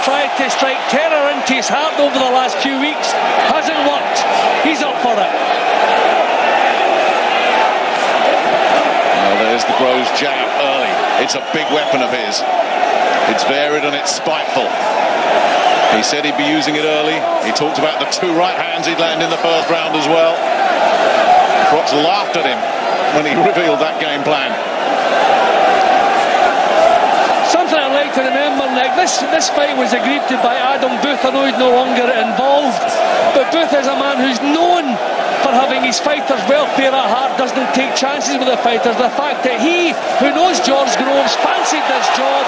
tried to strike terror into his heart over the last few weeks. Hasn't worked. He's up for it. Well, there's the Groves jab early. It's a big weapon of his. It's varied and it's spiteful. He said he'd be using it early. He talked about the 2 right hands he'd land in the first round as well. Froch laughed at him when he revealed that game plan. Something I'd like to remember, Nick, this fight was agreed to by Adam Booth. I know he's no longer involved, but Booth is a man who's known for having his fighters' welfare at heart, doesn't take chances with the fighters. The fact that he, who knows George Groves, fancied this job,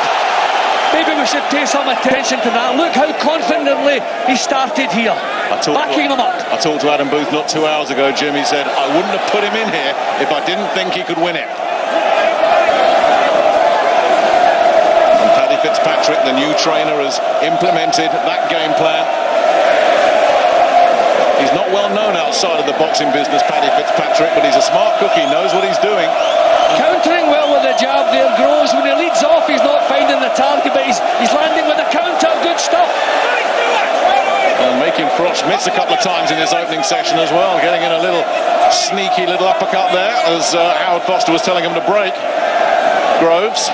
maybe we should pay some attention to that. Look how confidently he started here, backing him up. I talked to Adam Booth not 2 hours ago, Jim. He said, I wouldn't have put him in here if I didn't think he could win it. Fitzpatrick, the new trainer, has implemented that game plan. He's not well known outside of the boxing business, Paddy Fitzpatrick, but he's a smart cookie, knows what he's doing. Countering well with the jab there, Groves. When he leads off, he's not finding the target, but he's landing with the counter. Good stuff. And making Froch miss a couple of times in this opening session as well, getting in a little sneaky little uppercut there, as Howard Foster was telling him to break. Groves.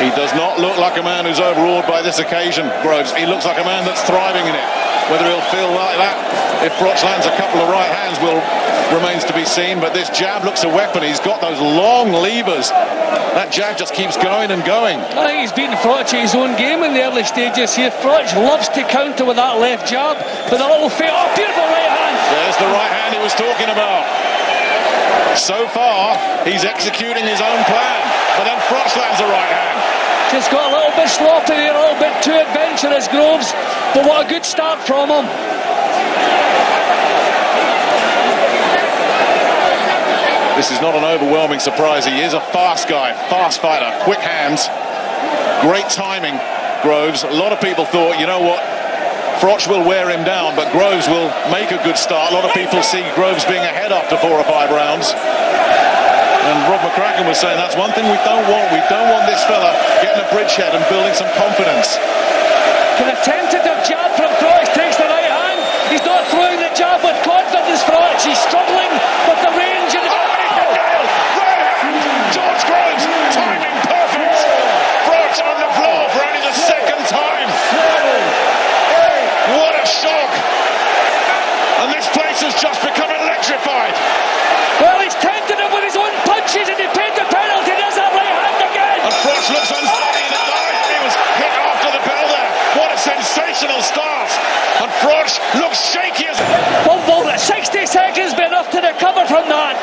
He does not look like a man who's overawed by this occasion, Groves. He looks like a man that's thriving in it. Whether he'll feel like that if Froch lands a couple of right hands remains to be seen, but this jab looks a weapon. He's got those long levers. That jab just keeps going and going. I think he's beaten Froch at his own game in the early stages here. Froch loves to counter with that left jab, but a little fail. Oh, beautiful right hand. There's the right hand he was talking about. So far, he's executing his own plan, but then Froch lands a right hand. Just got a little bit sloppy there, a little bit too adventurous, Groves, but what a good start from him. This is not an overwhelming surprise. He is a fast guy, fast fighter, quick hands, great timing, Groves. A lot of people thought, you know what, Froch will wear him down, but Groves will make a good start. A lot of people see Groves being ahead after 4 or 5 rounds. And Rob McCracken was saying that's one thing we don't want. We don't want this fella getting a bridgehead and building some confidence. An tentative jab from Froch, takes the right hand. He's not throwing the jab with confidence, Froch. He's struggling with the range. And George Groves, timing perfect. Froch on the floor for only the second time. What a shock. And this place has just become electrified. Well, he's tentative with his own punches and he paid the penalty. There's that right hand again. And Froch looks unsteady in the dive. He was hit after the bell there. What a sensational start. And Froch looks shaky as... Well, 60 seconds be enough to recover from that.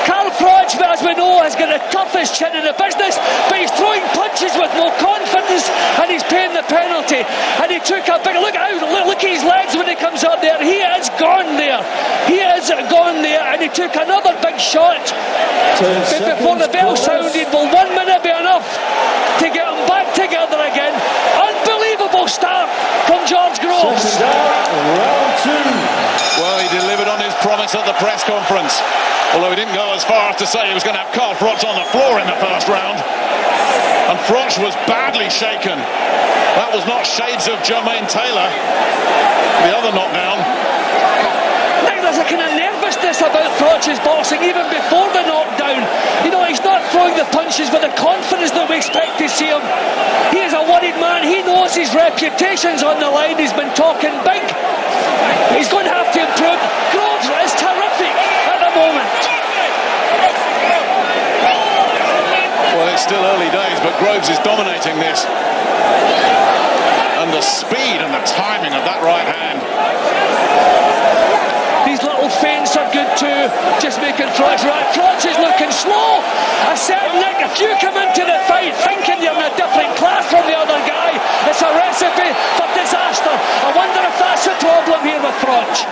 Carl Froch, as we know, has got the toughest chin in the business, but he's throwing punches with no confidence and he's paying the penalty. And he took a big look at his legs when he comes up there. He is gone there. He is gone there, and he took another big shot. But before the bell sounded, will 1 minute be enough to get them back together again? Unbelievable start from George Groves. Round 2. Well, he delivered on his promise at the press conference, although he didn't go as far as to say he was going to have Carl Froch on the floor in the first round. And Froch was badly shaken. That was not shades of Jermaine Taylor, the other knockdown. I think there's a kind of nervousness about Froch's boxing even before the knockdown. You know, he's not throwing the punches with the confidence that we expect to see him. He is a worried man. He knows his reputation's on the line. He's been talking big. He's going to have to improve. Groves is terrific at the moment. Well, it's still early days, but Groves is dominating this. And the speed and the timing of that right hand. These little feints are good too, just making Froch right. Froch is looking slow. I said, Nick, if you come into the fight thinking you're in a different class from the other guy, it's a recipe for disaster. I wonder if that's the problem here with Froch.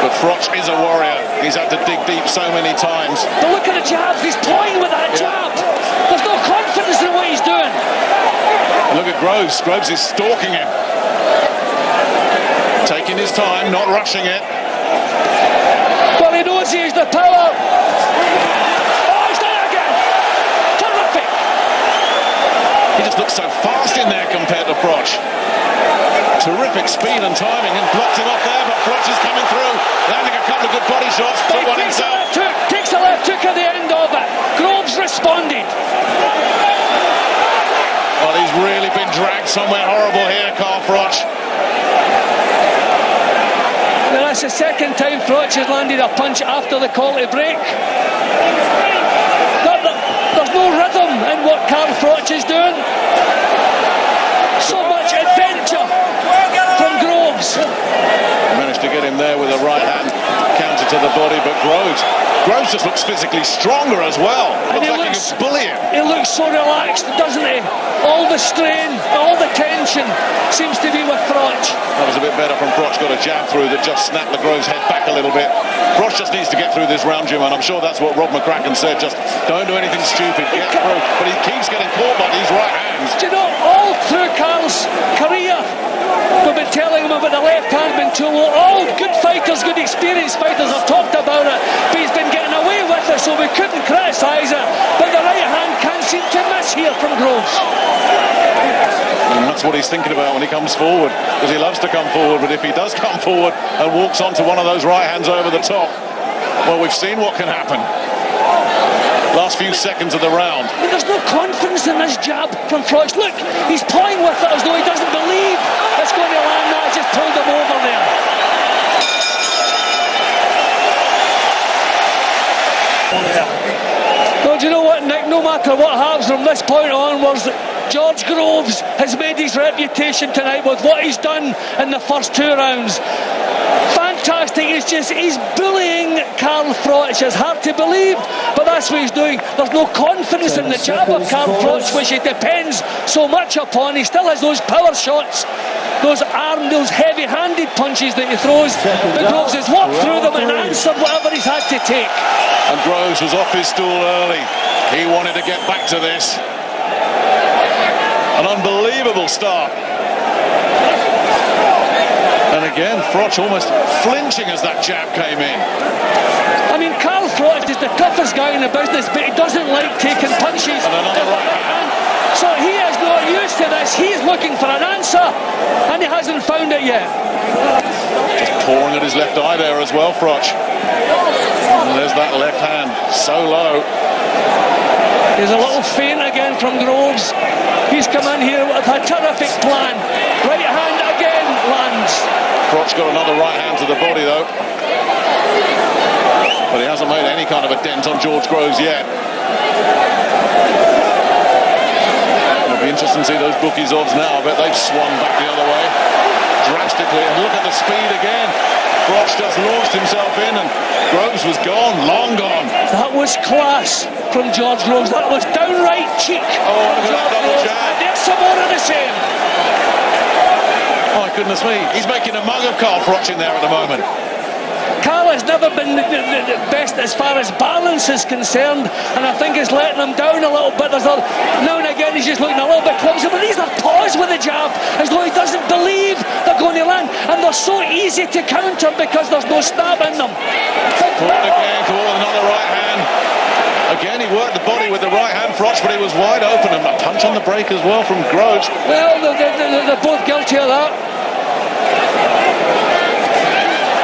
But Froch is a warrior. He's had to dig deep so many times. But look at the jabs. He's toying with that jab. There's no confidence in what he's doing. Look at Groves. Groves is stalking him. Taking his time, not rushing it. Well, he knows he has the power. Oh, he's done it again. Terrific. just looks so fast in there compared to Froch. Terrific speed and timing, and blocked him off there, but Froch is coming through, landing a couple of good body shots, put one himself. Takes a left hook at the end of it. Groves responded. Well, he's really been dragged somewhere horrible here, Carl Froch. Now that's the second time Froch has landed a punch after the call to break. There's no rhythm in what Carl Froch is doing. So much adventure from Groves. Managed to get him there with a right hand counter to the body, but Groves just looks physically stronger as well. Looks like he can bully him. He looks so relaxed, doesn't he? All the strain, all the tension seems to be with Froch. That was a bit better from Froch. Got a jab through that just snapped the Groves head back a little bit. Froch just needs to get through this round, Jim, and I'm sure that's what Rob McCracken said. Just don't do anything stupid, get through. But he keeps getting caught by these right hands. Do you know, all through Carl's career, we've been telling him about the left hand being too low. All good fighters, good experienced fighters have talked about it, but he's been getting away with it, so we couldn't criticise it. But the right hand can't seem to miss here from Groves. And that's what he's thinking about when he comes forward, because he loves to come forward, but if he does come forward and walks onto one of those right hands over the top, well, we've seen what can happen. Last few seconds of the round. But there's no confidence in this jab from Froch. Look, he's toying with it as though he doesn't believe it's going to land. That just pulled him over there. No, do you know what, Nick? No matter what happens from this point onwards, George Groves has made his reputation tonight with what he's done in the first two rounds. Fantastic. He's bullying Carl Froch. It's hard to believe, but that's what he's doing. There's no confidence in the jab of Carl Froch, which he depends so much upon. He still has those power shots, those heavy-handed punches that he throws. But Groves has walked through them and answered whatever he's had to take. And Groves was off his stool early. He wanted to get back to this. An unbelievable start. And again, Froch almost flinching as that jab came in. I mean, Carl Froch is the toughest guy in the business, but he doesn't like taking punches. And another right hand. So he is not used to this. He's looking for an answer, and he hasn't found it yet. Just pouring at his left eye there as well, Froch. And there's that left hand, so low. There's a little feint again from Groves. He's come in here with a terrific plan. Right hand again lands. Froch got another right hand to the body though. But he hasn't made any kind of a dent on George Groves yet. It'll be interesting to see those bookies' odds now. I bet they've swung back the other way drastically. And look at the speed again. Froch just launched himself in and Groves was gone, long gone. That was class from George Groves. That was downright cheek. Oh, look at that double jab. And there's some more of the same. My goodness me, he's making a mug of Carl Froch in there at the moment. Carl has never been the best as far as balance is concerned, and I think he's letting him down a little bit. Now and again he's just looking a little bit clumsy, but these are paws with the jab, as though he doesn't believe they're going to land, and they're so easy to counter because there's no stab in them. Caught again, caught another right hand. Again, he worked the body with the right hand, Froch, but he was wide open, and a punch on the break as well from Groves. Well, they're both guilty of that.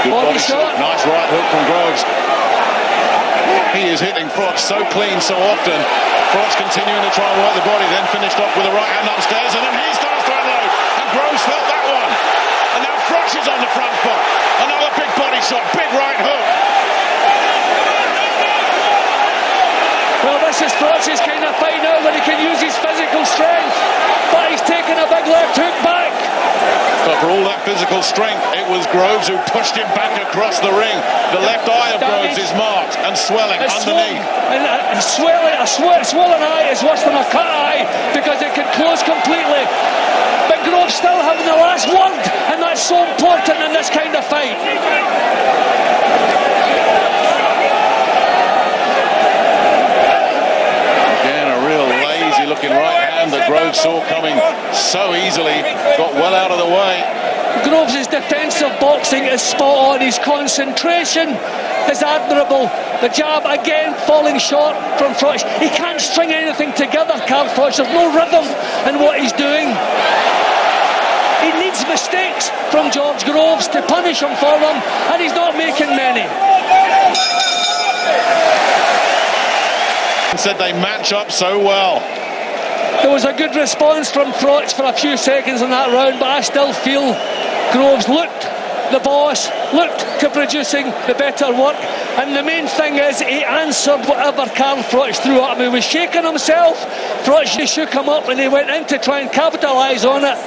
Good body shot. Nice right hook from Groves. He is hitting Froch so clean so often. Froch continuing to try and work the body, then finished off with a right hand upstairs, and then he starts to unload. And Groves felt that one. And now Froch is on the front foot. Another big body shot, big right hook. Well, this is Froch's kind of fight now, when he can use his physical strength, but he's taking a big left hook back. But for all that physical strength, it was Groves who pushed him back across the ring. The left eye of Groves is marked and swelling underneath. And a swollen eye is worse than a cut eye because it can close completely. But Groves still having the last word, and that's so important in this kind of fight. Again, a real lazy looking right hand that Groves Groves saw coming so easily, got well out of the way. Groves' defensive boxing is spot on. His concentration is admirable. The jab again falling short from Froch. He can't string anything together, Karl Froch. There's no rhythm in what he's doing. He needs mistakes from George Groves to punish him for them, and he's not making many. Said they match up so well. There was a good response from Froch for a few seconds in that round, but I still feel Groves looked the boss, looked to producing the better work, and the main thing is he answered whatever Karl Froch threw at him. He was shaking himself. Froch shook him up and he went in to try and capitalise on it.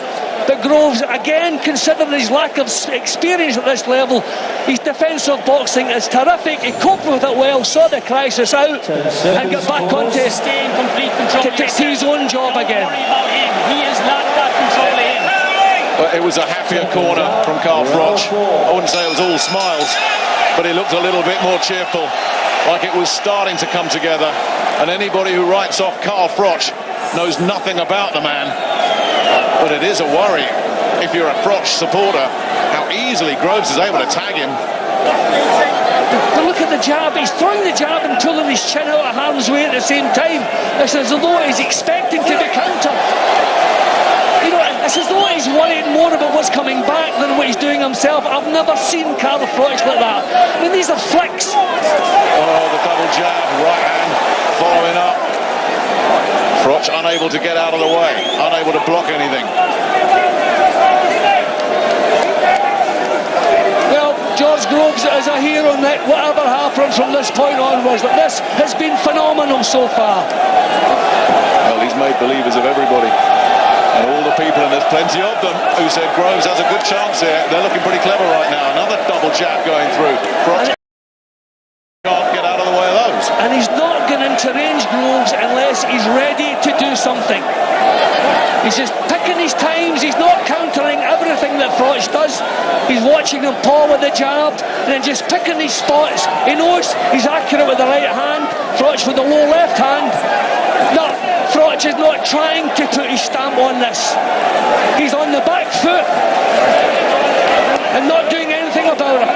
But Groves, again, considering his lack of experience at this level, his defensive boxing is terrific. He coped with it well, saw the crisis out, and got back on to stay in complete control to see his own job again. He is not that controlling. But it was a happier corner from Karl Froch. I wouldn't say it was all smiles, but he looked a little bit more cheerful, like it was starting to come together. And anybody who writes off Karl Froch knows nothing about the man. But it is a worry, if you're a Froch supporter, how easily Groves is able to tag him. But look at the jab. He's throwing the jab and pulling his chin out of harm's way at the same time. It's as though he's expecting to be countered. You know, it's as though he's worried more about what's coming back than what he's doing himself. I've never seen Karl Froch like that. I mean, these are flicks. Oh, the double jab, right hand, following up. Froch unable to get out of the way, unable to block anything. Well, George Groves is a hero, Nick. Whatever happens from this point onwards, but this has been phenomenal so far. Well, he's made believers of everybody. And all the people, and there's plenty of them, who said Groves has a good chance here. They're looking pretty clever right now. Another double jab going through. Froch can't get out of the way of those. And he's not going to range Groves unless he's ready to do something. He's just picking his times. He's not countering everything that Froch does. He's watching him paw with the jab and then just picking his spots. He knows he's accurate with the right hand, Froch with the low left hand. No, Froch is not trying to put his stamp on this. He's on the back foot and not doing anything about it.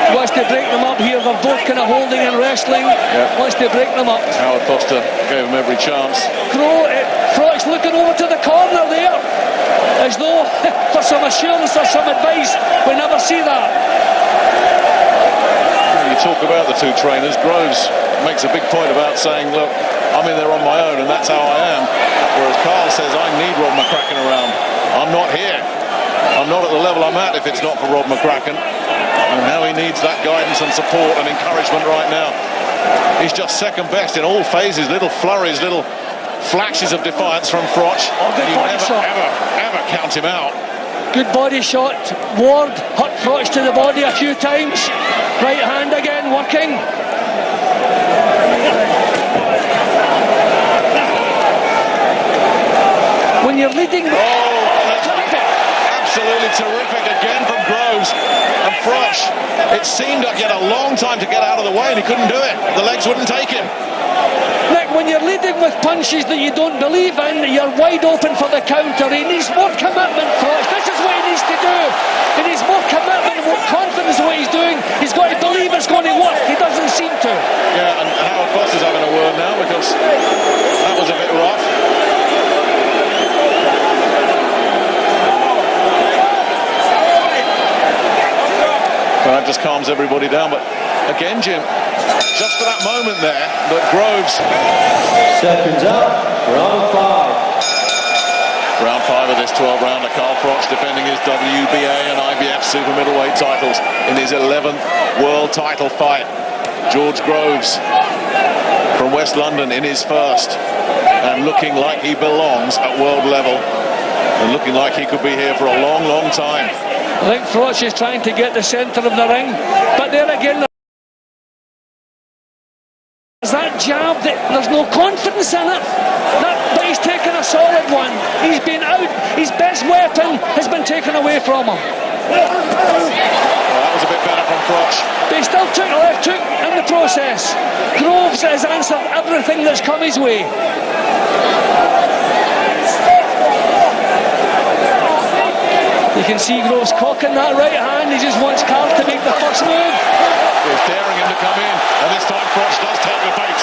Wants to break them up here. They're both kind of holding and wrestling. Yep. Wants to break them up. Howard Foster gave him every chance. Froch looking over to the corner there, as though for some assurance or some advice. We never see that. You talk about the two trainers. Groves makes a big point about saying, look, I'm in there on my own and that's how I am. Whereas Karl says, I need Rob McCracken around. I'm not here. I'm not at the level I'm at if it's not for Rob McCracken. And now he needs that guidance and support and encouragement right now. He's just second best in all phases. Little flurries, little flashes of defiance from Froch. Good body shot. Ever count him out. Good body shot. Ward hurt Froch to the body a few times. Right hand again working. When you're leading... Absolutely terrific again from Groves. And Froch, it seemed like he had a long time to get out of the way and he couldn't do it. The legs wouldn't take him. Nick, when you're leading with punches that you don't believe in, you're wide open for the counter. He needs more commitment, Froch. This is what he needs to do. He needs more commitment and more confidence in what he's doing. He's got to believe it's going to work. He doesn't seem to. Yeah, and Howard Foster's having a word now because that was a bit rough. That just calms everybody down. But again, Jim, just for that moment there, but Groves. Seconds up, round 5. Round 5 of this 12-rounder. Karl Froch defending his WBA and IBF super middleweight titles in his 11th world title fight. George Groves from West London in his first, and looking like he belongs at world level, and looking like he could be here for a long, long time. I think Froch is trying to get the centre of the ring, but there again, there's that jab that there's no confidence in it. But he's taken a solid one. He's been out. His best weapon has been taken away from him. Well, that was a bit better from Froch. But he still took a left hook in the process. Groves has answered everything that's come his way. You can see Groves cocking that right hand. He just wants Carl to make the first move. He's daring him to come in, and this time Froch does take the bait.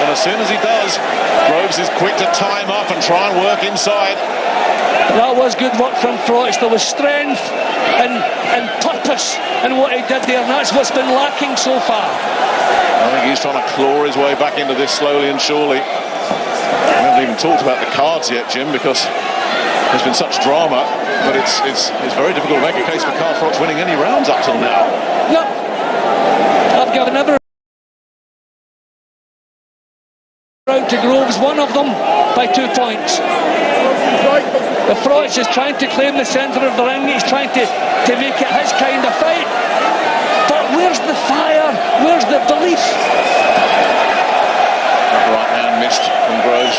And as soon as he does, Groves is quick to time up and try and work inside. That was good work from Froch. There was strength and purpose in what he did there, and that's what's been lacking so far. I think he's trying to claw his way back into this slowly and surely. We haven't even talked about the cards yet, Jim, because there's been such drama, but it's very difficult to make a case for Carl Froch winning any rounds up till now. No, I've given every round to Groves, one of them by 2 points. The Froch is trying to claim the centre of the ring. He's trying to make it his kind of fight. But where's the fire? Where's the belief? That right hand missed from Groves.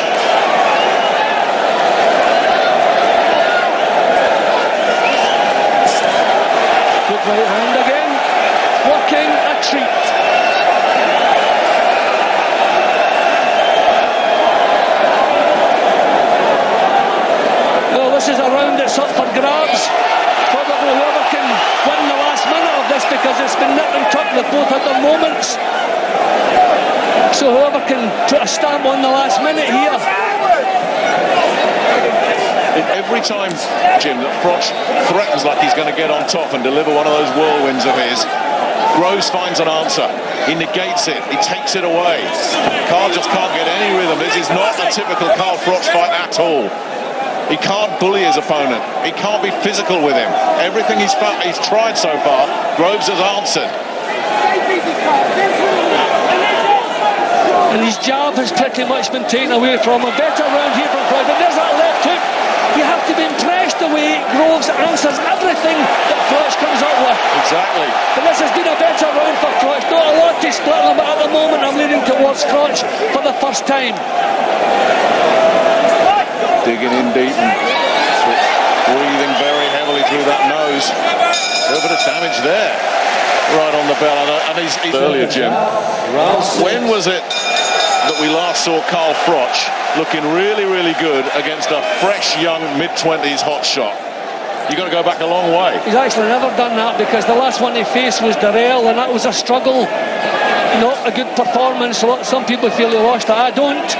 Good right hand again. Working a treat. Well, this is a round that's up for grabs. Probably whoever can win the last minute of this, because it's been nip and tuck. They've both had their moments. So whoever can put a stamp on the last minute here. Every time, Jim, that Froch threatens like he's going to get on top and deliver one of those whirlwinds of his, Groves finds an answer. He negates it. He takes it away. Carl just can't get any rhythm. This is not a typical Carl Froch fight at all. He can't bully his opponent. He can't be physical with him. Everything he's tried so far, Groves has answered. And his jab has pretty much been taken away from him. Better round here from Froch, but there's that left hook. You have to be impressed the way Groves answers everything that Froch comes up with. Exactly. But this has been a better round for Froch. Not a lot to split them, but at the moment I'm leaning towards Froch for the first time. Digging in deep and breathing very heavily through that nose. A little bit of damage there. Right on the bell. And he's earlier, Jim. When was it that we last saw Carl Froch looking really, really good against a fresh, young, mid-20s hotshot? You've got to go back a long way. He's actually never done that, because the last one he faced was Darrell, and that was a struggle. Not a good performance. Some people feel he lost. I don't.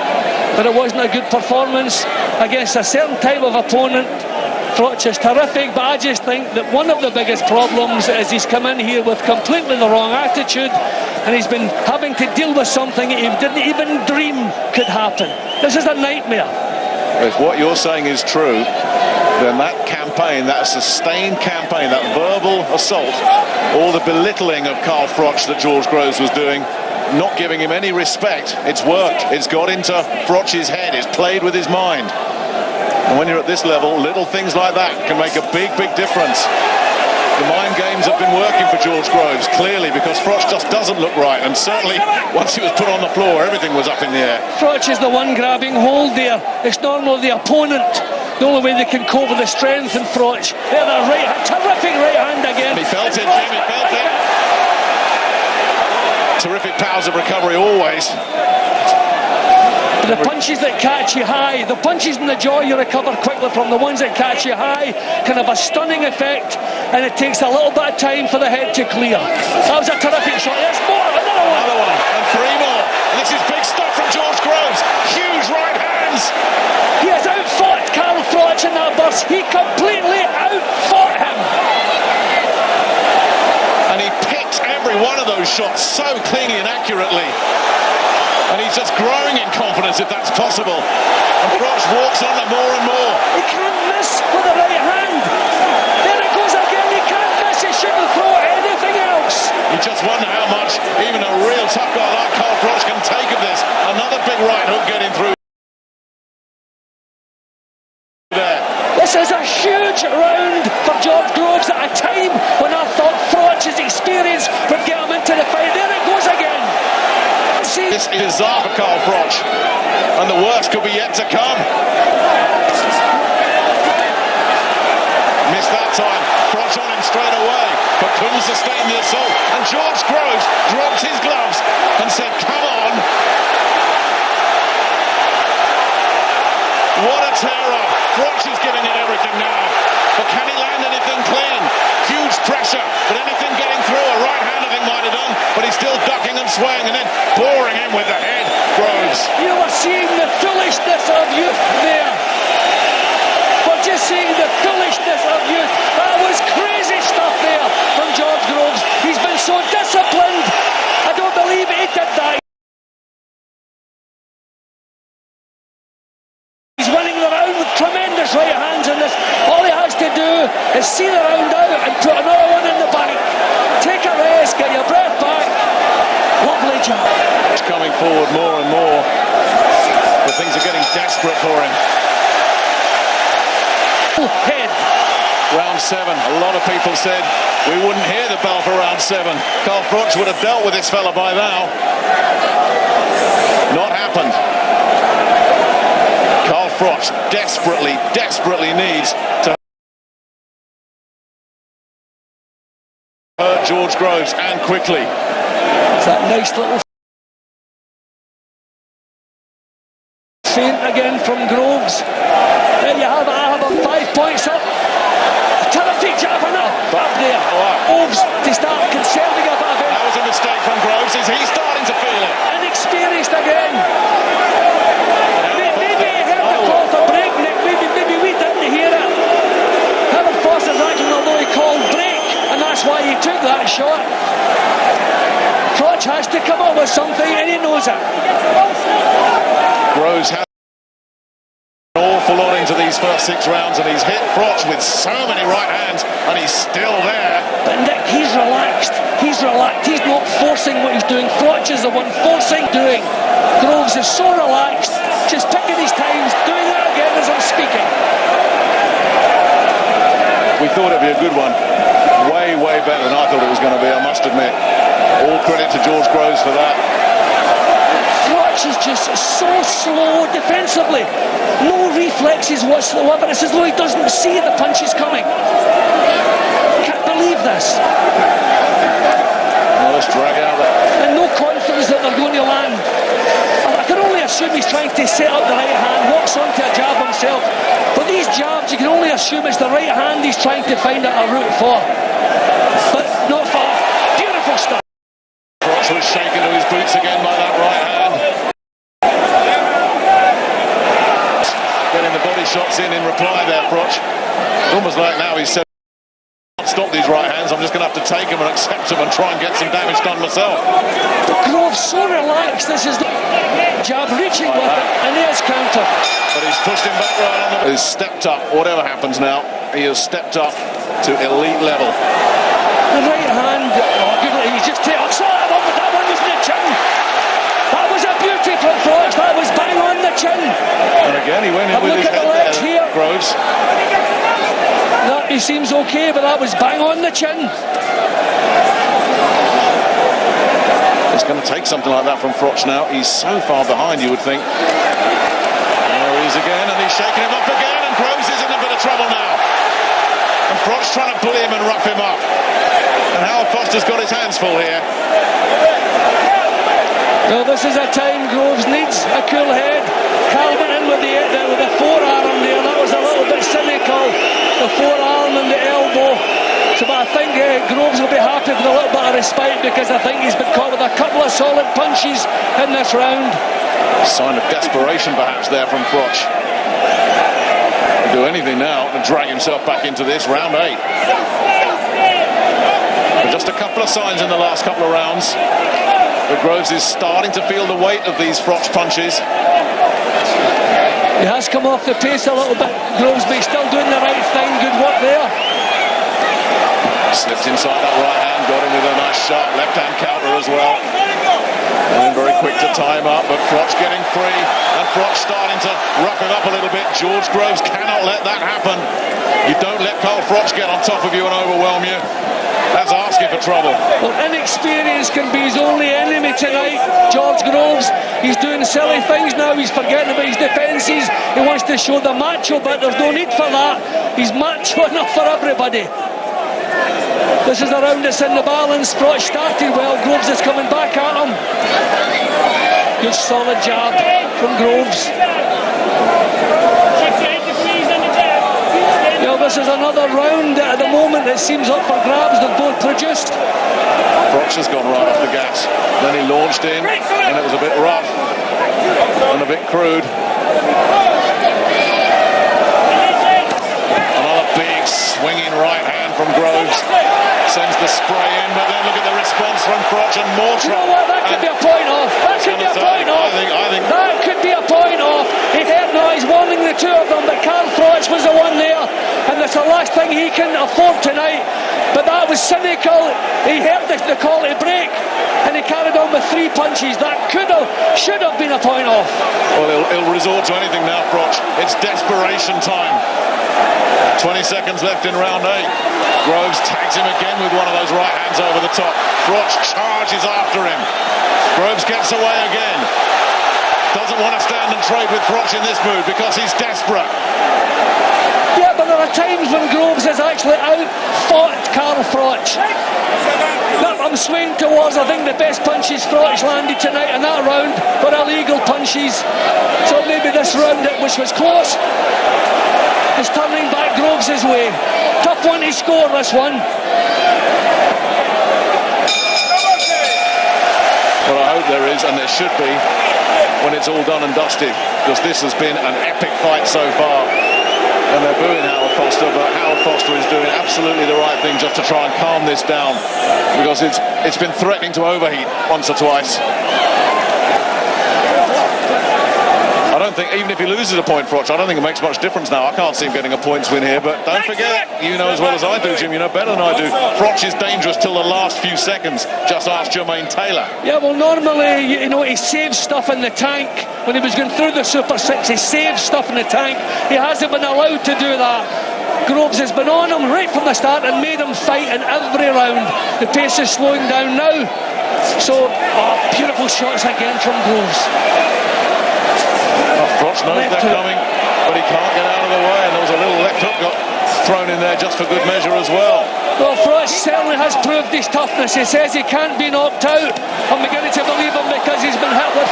But it wasn't a good performance against a certain type of opponent. Froch is terrific, but I just think that one of the biggest problems is he's come in here with completely the wrong attitude, and he's been having to deal with something he didn't even dream could happen. This is a nightmare. If what you're saying is true, then that campaign, that sustained campaign, that verbal assault, all the belittling of Carl Froch that George Groves was doing, not giving him any respect, it's worked. It's got into Froch's head. It's played with his mind. And when you're at this level, little things like that can make a big, big difference. The mind games have been working for George Groves, clearly, because Froch just doesn't look right. And certainly, once he was put on the floor, everything was up in the air. Froch is the one grabbing hold there. It's normally the opponent. The only way they can cope with the strength in Froch. There, the right hand, terrific right hand again. And he felt it, Jim, he felt it. Terrific powers of recovery always. The punches that catch you high, the punches in the jaw you recover quickly from. The ones that catch you high can have a stunning effect, and it takes a little bit of time for the head to clear. That was a terrific shot. There's more, another one, and three more. This is big stuff from George Groves. Huge right hands. He has outfought Carl Froch in that burst. He completely outfought him. And he picked every one of those shots so cleanly and accurately. And he's just growing in confidence, if that's possible. And Froch walks on to more and more. He can't miss with the right hand. There it goes again. He can't miss. He shouldn't throw anything else. You just wonder how much even a real tough guy like Carl Froch can take of this. Another big right hook getting through there. This is a huge round for George Groves at a time when I thought Froch's experience would get him into the fight. There it goes again. This is bizarre for Carl Froch, and the worst could be yet to come. Missed that time. Froch on him straight away, but couldn't sustain the assault. And George Groves dropped his gloves and said, come on. What a terror. Froch is giving it everything now. But can he land anything clean? Huge pressure, but anything getting through? A right hand I think might have done, but he's still ducking and swaying and then boring in with the head. Groves. You are seeing the foolishness of youth there. We're just seeing the foolishness of youth. That was crazy stuff there from George Groves. He's been so disciplined. I don't believe he did that. He's winning the round with tremendous right hands in this. All he has to do is see the round out and put another one in the bank. Take a rest, get your breath back. Lovely job. He's coming forward more and more, but things are getting desperate for him. Head. Round 7. A lot of people said we wouldn't hear the bell for round 7. Carl Froch would have dealt with this fella by now. Not happened. Carl Froch desperately needs to hurt George Groves, and quickly. It's that nice little feint again from Groves. There you have it. I have him 5 points up. A terrific jab on up there. Groves to start conserving a bit of it. That was a mistake from Groves. Is he starting to feel it? Inexperienced again. Maybe he heard the call for break, Nick. Maybe we didn't hear it. Howard Foster's acting although he called break, and that's why he took that shot. Froch has to come up with something, and he knows it. Groves has an awful lot into these first 6 rounds, and he's hit Froch with so many right hands, and he's still there. But Nick, he's relaxed. He's relaxed. He's not forcing what he's doing. Froch is the one forcing doing. Groves is so relaxed, just picking his times, doing it again as I'm speaking. We thought it'd be a good one. Way better than I thought it was going to be, I must admit. All credit to George Groves for that. Froch is just so slow defensively. No reflexes whatsoever. It's as though he doesn't see the punches coming. Can't believe this. Well, let's drag out that. And no confidence that they're going to land. I can only assume he's trying to set up the right hand, walks onto a jab himself. But these jabs, you can only assume it's the right hand he's trying to find a route for. But not far. Beautiful stuff. Froch was shaken to his boots again by that right hand. Getting the body shots in reply there, Froch. It's almost like now he's said, stop these right hands, I'm just going to have to take them and accept them and try and get some damage done myself. Groves so relaxed. This is the jab reaching with it, and there's counter. But he's pushed him back right on the... He's stepped up, whatever happens now, he has stepped up to elite level. The right hand, he's just taken up, but that one was in the chin. That was a beauty from Froch, that was bang on the chin. And again he went in with his head there, here. Groves. That he seems okay, but that was bang on the chin. It's going to take something like that from Froch now. He's so far behind, you would think. There he is again, and he's shaking him up again, and Groves is in a bit of trouble now. And Froch's trying to bully him and rough him up. And Howard Foster's got his hands full here. Well, this is a time Groves needs a cool head. Calvin in with the forearm there. That was a little bit cynical. The forearm and the elbow. So, but I think Groves will be happy with a little bit of respite, because I think he's been caught with a couple of solid punches in this round. Sign of desperation perhaps there from Froch. He'll do anything now to drag himself back into this round 8. But just a couple of signs in the last couple of rounds. But Groves is starting to feel the weight of these Froch punches. He has come off the pace a little bit, Groves, but he's still doing the right thing. Good work there. Slipped inside that right hand, got him with a nice sharp left hand counter as well. And very quick to time up, but Froch getting free, and Froch starting to rough him up a little bit. George Groves cannot let that happen. You don't let Carl Froch get on top of you and overwhelm you. That's asking for trouble. Well, inexperience can be his only enemy tonight. George Groves, he's doing silly things now. He's forgetting about his defences. He wants to show the macho, but there's no need for that. He's macho enough for everybody. This is a round that's in the balance. Froch started well. Groves is coming back at him. Good solid jab from Groves. This is another round at the moment that seems up for grabs. They've both produced. Froch has gone right off the gas. Then he launched in, and it was a bit rough and a bit crude. Another big swinging right hand from Groves. Sends the spray in, but then look at the response from Froch and more trouble. You know what? That could be a point off. That could be a point off. I think that could be a point off. He heard noise warning the two of them, but Karl Froch was the one there, and that's the last thing he can afford tonight. But that was cynical. He heard the call to break, and he carried on with 3 punches. That should have been a point off. Well, he'll resort to anything now, Froch. It's desperation time. 20 seconds left in round 8. Groves tags him again with one of those right hands over the top. Froch charges after him. Groves gets away again. Doesn't want to stand and trade with Froch in this mood because he's desperate. Yeah, but there are times when Groves has actually out-fought Karl Froch. I'm swaying towards, I think, the best punches Froch landed tonight in that round were illegal punches. So maybe this round, which was close, is turning back Groves' way. Tough one to score, this one. Well, I hope there is, and there should be, when it's all done and dusted, because this has been an epic fight so far. And they're booing Howard Foster, but Howard Foster is doing absolutely the right thing just to try and calm this down, because it's been threatening to overheat once or twice. I don't think, even if he loses a point, Froch, I don't think it makes much difference now. I can't see him getting a points win here, but don't forget, you know as well as I do, Jim, you know better than I do, Froch is dangerous till the last few seconds. Just ask Jermaine Taylor. Yeah, well, normally, he saves stuff in the tank. When he was going through the Super 6, he saved stuff in the tank. He hasn't been allowed to do that. Groves has been on him right from the start and made him fight in every round. The pace is slowing down now. So, beautiful shots again from Groves. Froch knows they're coming, but he can't get out of the way, and there was a little left hook got thrown in there just for good measure as well. Well, Froch certainly has proved his toughness. He says he can't be knocked out. I'm beginning to believe him because he's been hit with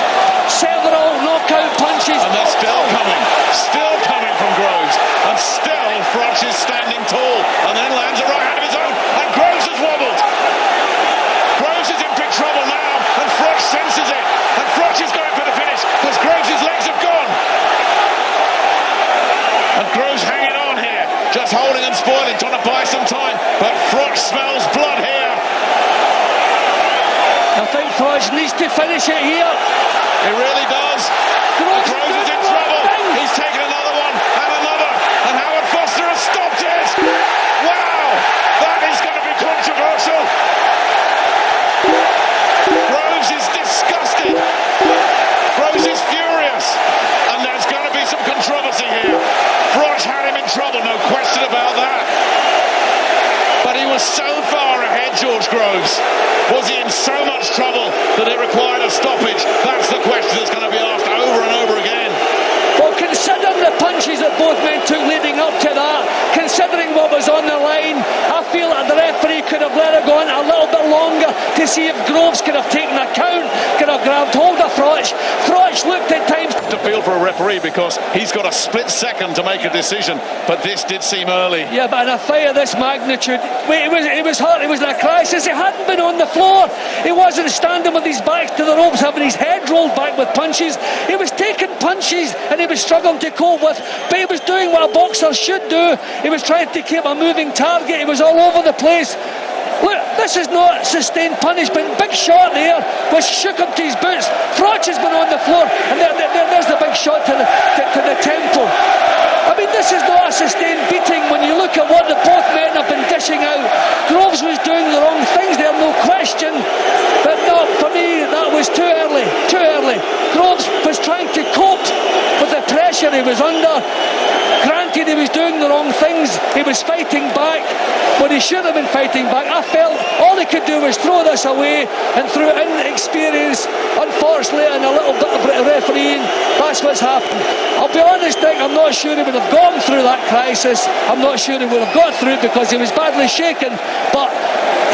several knockout punches. And they're still coming from Groves, and still Froch is standing tall, and then lands a right hand of his own, and Groves has wobbled. Groves is in big trouble now, and Froch senses it, and Froch is going for the finish because Groves' legs have gone. And Groves hanging on here, just holding and spoiling, trying to buy some time, but Froch smells blood here. I think Froch needs to finish it here. He really does. Groves is in trouble. He's taken another one and another, and Howard Foster has stopped it. Wow, that is going to be controversial. Groves is disgusted. Groves is furious, and there's going to be some controversy here. Froch had him in trouble, no question about that. But he was so far ahead, George Groves. Was he in so much trouble that it required a stoppage? That's the question that's going to be asked over and over again. Well, considering the punches that both men took leading up to that, considering what was on the line, I feel that the referee could have let it go on a little bit longer to see if Groves could have taken a count, could have grabbed hold of Froch. Froch looked at times to feel for a referee because he's got a split second to make a decision, but this did seem early. Yeah, but in a fight of this magnitude, it was hurt, it was in a crisis. He hadn't been on the floor. He wasn't standing with his back to the ropes, having his head rolled back with punches. He was taking punches and he was struggling to cope with, but he was doing what a boxer should do. He was trying to keep a moving target. He was all over the place. Look, this is not sustained punishment. Big shot there, which shook him to his boots. Froch has been on the floor, and there's the big shot to the temple. I mean, this is not a sustained beating when you look at what the both men have been dishing out. Groves was doing the wrong things there, no question. But no, for me, that was too early. Groves was trying to cope with the pressure he was under. Granted, he was doing the wrong things. He was fighting back, but he should have been fighting back. I felt all he could do was throw this away, and through inexperience, unfortunately, and a little bit of refereeing, that's what's happened. I'll be honest, Dick, I'm not sure he would have gone through that crisis. I'm not sure he would have got through it because he was badly shaken, but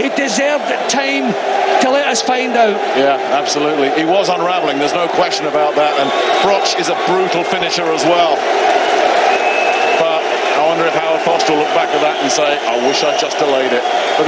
He deserved time to let us find out. Yeah, absolutely. He was unravelling, there's no question about that. And Froch is a brutal finisher as well. But I wonder if Howard Foster will look back at that and say, I wish I'd just delayed it. But